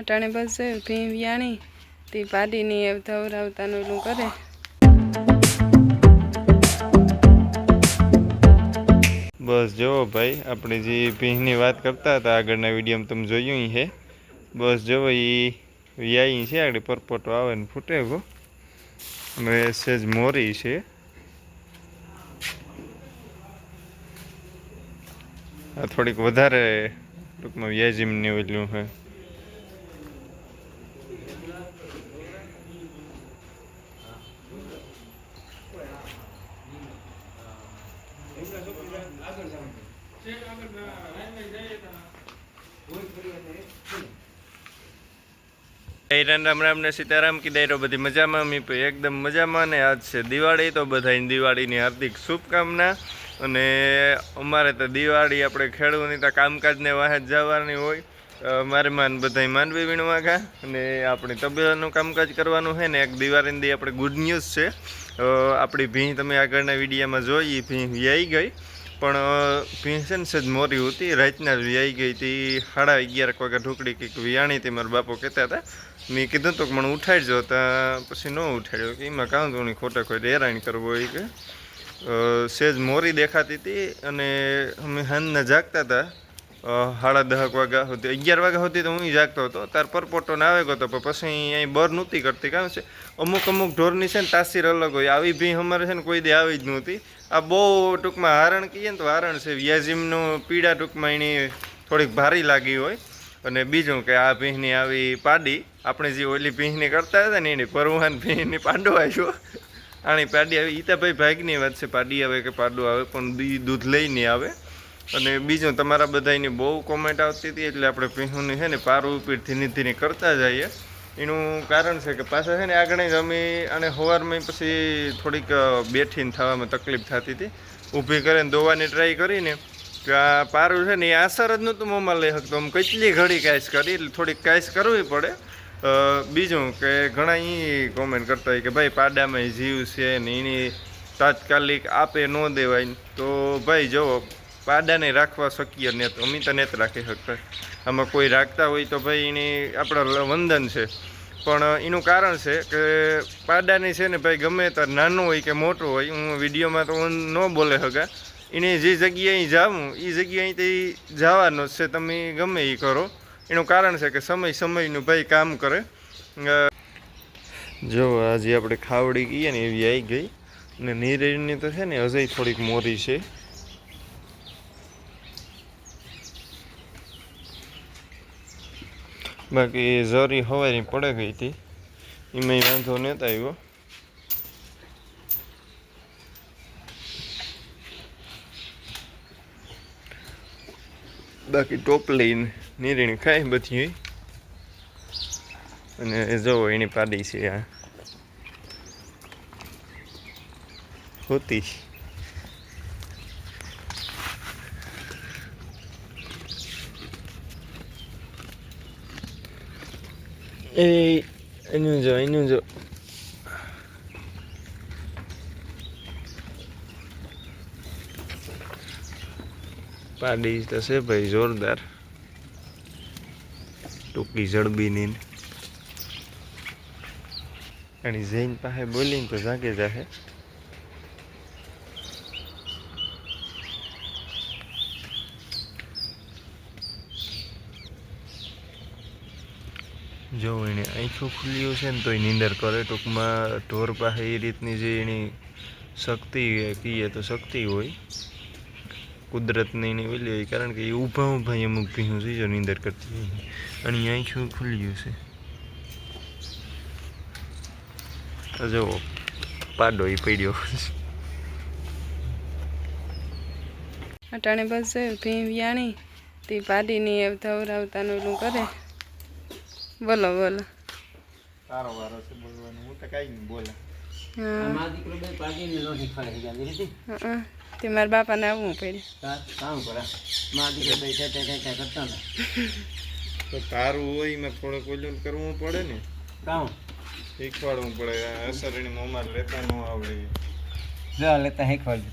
અટાણે બસ ભી વ્યાણી તે પાડીની ધવરાવતાનું એલું કરે. બસ જો ભાઈ આપણે જે ભીંની વાત કરતા હતા આગળના વિડીયોમાં તમે જોયું છે. બસ જો એ વ્યાઈ છે આગળ પરપોટો આવે ને ફૂટે ગો અને સેજ મોરી છે. આ થોડીક વધારે ટૂંકમાં વ્યાજીમની ઓલું છે. રામ રામ ને સીતારામ કી દાયરો બધી મજામાં મી એકદમ મજામાં ને આજ છે દિવાળી તો બધાને દિવાળીની હાર્દિક શુભકામના. અને અમારે તો દિવાળી આપણે ખેડૂતની તો કામકાજને વાહે જવાની હોય. મારે બધા માનવી વીણવા ગયા અને આપણી તબેલાનું કામકાજ કરવાનું છે ને એક દિવાળીની દી આપણે ગુડ ન્યૂઝ છે. આપણી ભીં તમે આગળના વિડીયોમાં જોઈ ભીં વ્યાઈ ગઈ પણ ભીં છે ને સજ મોરી હતી રાતના જ વ્યાઈ ગઈ હતી. 11:30 વાગે ઢોકળી કંઈક વ્યાણી હતી મારા બાપો કહેતા હતા. મેં કીધું તો કે મને ઉઠાડજો ત્યાં પછી ન ઉઠાડ્યો કે એમાં કાં ધોણી ખોટા ખોટી હેરાન કરવો હોય કે સેજ મોરી દેખાતી હતી. અને અમે હાંજના જાગતા હતા 10:30 વાગ્યા સુધી 11 વાગ્યા સુધી તો હું જાગતો હતો. તાર પરપોટો ને આવે ગયો તો પછી અહીં બર નહોતી કરતી કારણ છે અમુક ઢોરની છે ને તાસીર અલગ હોય. આવી ભી અમારે છે ને કોઈ દે આવી જ નહોતી. આ બહુ ટૂંકમાં હારણ કહીએ ને તો હારણ છે વ્યાજીમનું પીડા ટૂંકમાં એની થોડીક ભારી લાગી હોય. અને બીજું કે આ ભીંની આવી પાડી આપણે જે ઓલી ભીંની કરતા હતા ને એની પરવાન ભીંની પાડો આવ્યો આની પાડી આવી. ઈ તો ભાઈ ભાગની વાત છે પાડી આવે કે પાડો આવે પણ દૂધ લઈને આવે. અને બીજું તમારા બધાની બહુ કોમેન્ટ આવતી હતી એટલે આપણે ભીંની છે ને પારું ઉપર ધીરે ધીરે કરતા જઈએ. એનું કારણ છે કે પાછા છે ને આગળ જ અમે અને સવારમાં પછી થોડીક બેઠીને થવામાં તકલીફ થતી હતી. ઊભી કરીને દોવાની ટ્રાય કરીને કે આ પારું છે ને એ આસર જ નહોતું મોંમાં લઈ શકતો. આમ કેટલી ઘડી કાંઈશ કરી એટલે થોડીક કાંઈશ કરવી પડે. બીજું કે ઘણા એ કોમેન્ટ કરતા હોય કે ભાઈ પાડામાં જીવ છે ને એની તાત્કાલિક આપે ન દેવાય. તો ભાઈ જુઓ પાડાને રાખવા શક્ય ને તો અમે તો નથી રાખી શકતા. આમાં કોઈ રાખતા હોય તો ભાઈ એની આપણા વંદન છે. પણ એનું કારણ છે કે પાડાની છે ને ભાઈ ગમે ત્યારે નાનું હોય કે મોટું હોય હું વિડીયોમાં તો ન બોલે શકા. એને જે જગ્યાએ જાવું એ જગ્યાએથી જવાનો છે તમે ગમે એ કરો. એનું કારણ છે કે સમયનું ભાઈ કામ કરે. જો આજે આપણે ખાવડી કહીએ ને એવી આવી ગઈ ને નીરેની તો છે ને હજય થોડીક મોરી છે. બાકી ઝરી હવારી પડે ગઈ હતી એમાં વાંધો નહોતો આવ્યો. બાકી ટોપલી નીરીણી ખાય બધી. અને જુઓ એની પાડી છે આ હોતી. એનું જો પાડી તો છે ભાઈ જોરદાર ટૂંકી જડબીની. અને જૈન પાસે બોલીને તો જાગે જાહે. જો એને આંખો ખુલ્યું છે ને તો એ નીંદર કરે. ટૂંકમાં ઢોર પાસે એ રીતની જે એની શક્તિ કહીએ તો શક્તિ હોય કુદરતની એની ઓલી હોય. કારણ કે એ ઊભા અમુક ભીનું છે જો નીંદર કરતી હોય અને એ આંખું ખુલ્યું છે. જો પાડો એ પડ્યો. અટાણે બસ ભી વ્યાણી તે પાડીની ધવરાવતાનું એલું કરે. બોલો તારો વારો છે બોલવાનો હું તો કાઈ નહીં બોલે. તે મારા બાપાને આવવું પડે. તો તારું હોય એમાં થોડુંક ઓલું કરવું પડે ને શીખવાડવું પડે. અસરની મોમાં લેતા ન આવડે લેતા શીખવાડી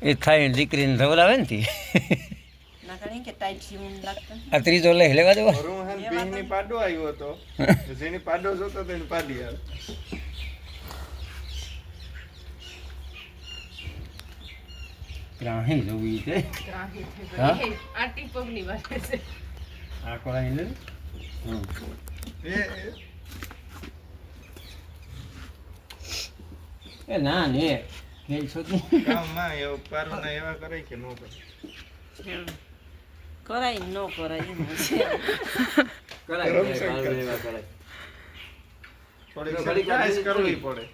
એ થાય દીકરીને ધવરાવે ને આ ત્રીજો લઈ લેવા દેવો. વરું હે ને ભીંની પાડો આવ્યો હતો. જેની પાડો જોતો તો એની પાડી આવે. ત્રાહી જોવી છે. હા? આ કોળાઈ લે. હમ. એ એ ના ને ખેલ છો તું. કામમાં એવું પારું ના એવા કરે કે ન કરે. કરાય કરાય. થોડીક ઘડીક સરપ્રાઈઝ વાર કરવી પડે.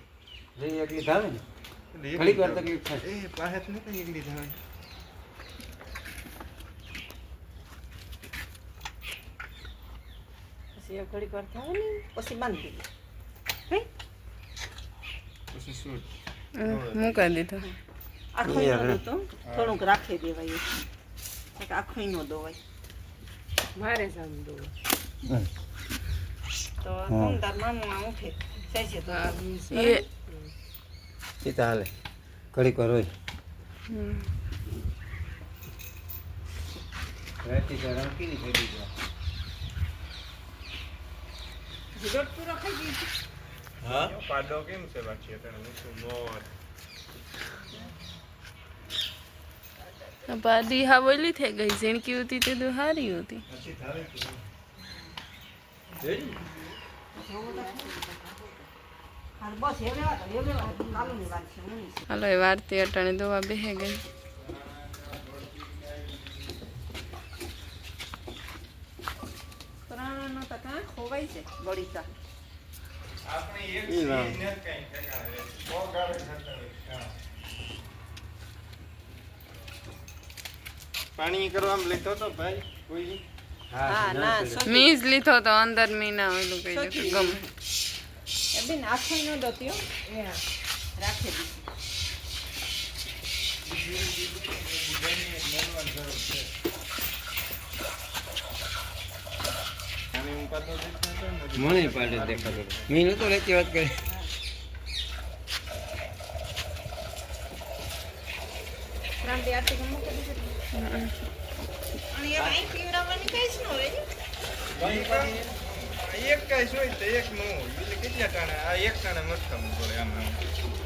જઈ એકલી થાવે ને. ઘડીક વાર તકલીફ થાય. એ પાસે જ નથી એકલી થવાની. પછી શું મૂકી દીધો. થોડુંક રાખી દેવાય આખું નો દોવાય તો તાર મામા ઉઠે છે તો એ સીતા હાલે. ઘડીક વાર હોય. હમ. રહેતી તો રમકી ની થઈ ગઈ. લોટ પૂરો ખાઈ ગઈ હા? પાડો કેમ છે બાકી અત્યારે મીઠું મોર પાડી હાવલી થઈ ગઈ. ઝીણકી હતી તે તો સારી હતી. પછી થાવે કે બસ એ લેવા કાલુની વાત છે હું હાલો એ વારતી અટાણે દવા બેહે ગઈ. પ્રાણનો તો કાં ખોવાય છે બળીતા આપણે એક ઈ વાહ. સીને જ કઈ ઠેકાણે રહે. બહુ ગાળે ખાતા હોય. હા. પાણી કરવામાં લેતો તો ભાઈ કોઈ હા ના મીજ લીધો તો અંદર મીના ઓલું કઈ ગમે. એ બેન આખો ન દોત્યો એ રાખી દીધી પાણી હું પાડો દેખતો હતો ને મને પાડે દેખાતો. મીનુ તો લેતી વાત કરી. ક્રાંતિ આરતી ગમો કરી દીધી અને એ વાઈ પીવડાવવાની કઈ જ ન હોય એક કઈ હોય તો એક નો હોય. એટલે કેટલા ટાણે આ એક ટાણે મસ્તમ પડે આમ આમ.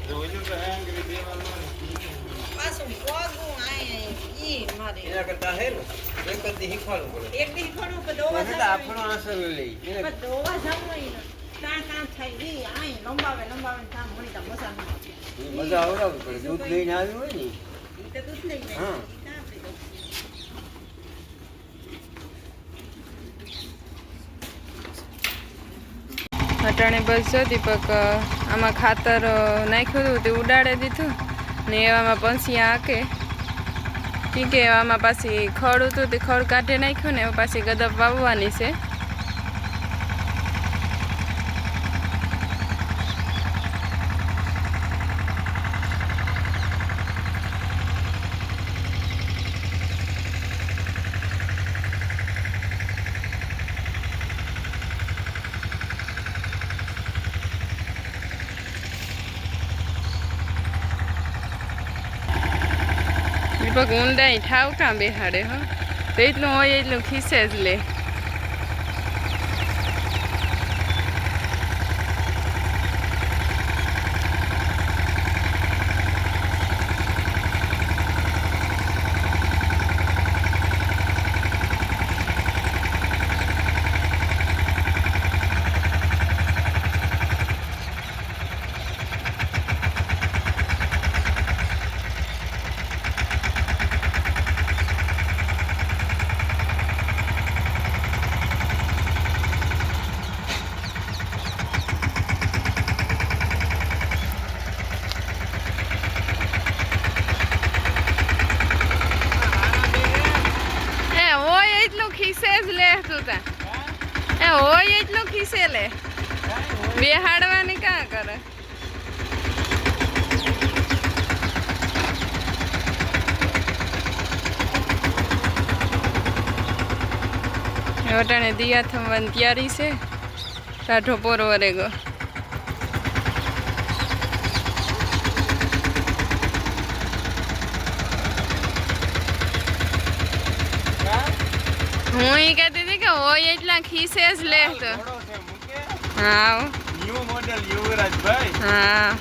જો ઓલું તો આંગળી દેવાનું પાછું પોગું આય ઈ મારે એના કરતા હે ને એક જ દી શીખવાડવું પડે. એક દી થોડું કે દોવા એટલે આપણો આસર લઈ. એને પણ દોવા જવું હોય ને કાં કાં થાય ઈ આય લંબાવે કામ મળી તા મજા ન આવે બધા આવડાવવું પડે. દૂધ લઈને આવ્યું હોય ને. ઈ તો દૂધ લઈ જાય હા. ઈ કાં આપણે દઉં. અટાણે બસ જો દીપક આમાં ખાતર નાખ્યું હતું તે ઉડાડે દીધું ને એવામાં પંસિયા આકે ઠીક એવામાં પાછી ખડ હતું તે ખડ કાઢી નાખ્યું ને પાછી ગદપ વાવવાની છે. દીપક ઊંડાઈ ઠાવ કાં બેહાડે હો તો એટલું હોય એટલું ખીસે જ લે. ખીસે જ લે તું તા એ હોય એટલું ખીસે લે બેહાડવાની કાં કરે. વટાણે દિયા થવાની તૈયારી છે. કાઢો પોર વરેગો હું એ કહેતી હતી કે હોય એટલા ખીસે જ લે તો થોડો છે મૂકે હા ન્યુ મોડેલ યુવરાજભાઈ હા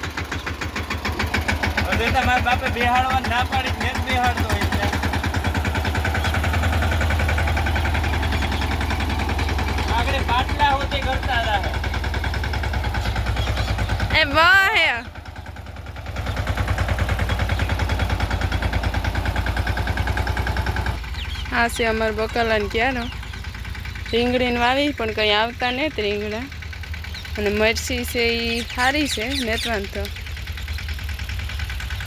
અદેતા મારા બાપે બેહાડવા ના પાડી ને જ બેહાડતો એટલે આગળ પાટલા હોતે કરતા રહે એ વાહ હે આ છે અમાર બકાલાને ક્યારો રીંગણીને વાવી પણ કંઈ આવતા ને રીંગણા અને મરચી છે એ સારી છે નેતવાન તો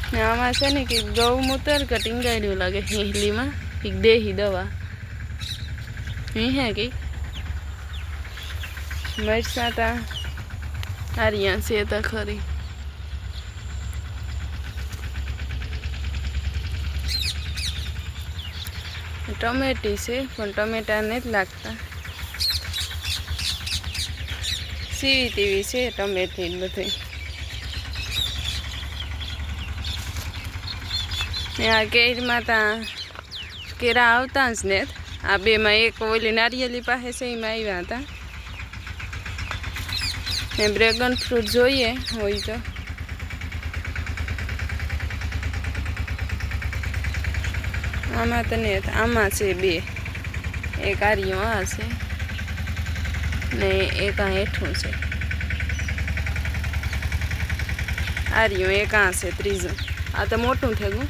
ને આમાં છે ને કે ગૌમૂત્ર કે ટીંગાડ્યું લાગે હિંહલીમાં એક દેહી દવા હે કે મરચા તા આરિયા છે તા ખરી ટમેટી છે પણ ટમેટા નથી લાગતા સીવી તેવી છે ટમેટી બધી આ કેરમાં ત્યાં કેરા આવતા જ ને આ બેમાં એક ઓલી નારિયેલી પાસે છે એમાં આવ્યા હતા ને ડ્રેગન ફ્રૂટ જોઈએ હોય તો આમાં તો ને આમાં છે બે એક આર્યો આ છે ને એક આ હેઠું છે આર્યો એક આ છે ત્રીજું આ તો મોટું થઈ ગયું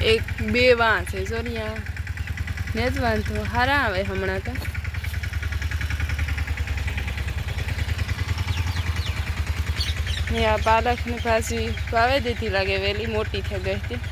એક બે વાં છે સોરિયા ને જ વાંધો સારા આવે હમણાં તો ને આ પાલકની પાછી વાવે દીધી લાગે વહેલી મોટી થઈ ગઈ હતી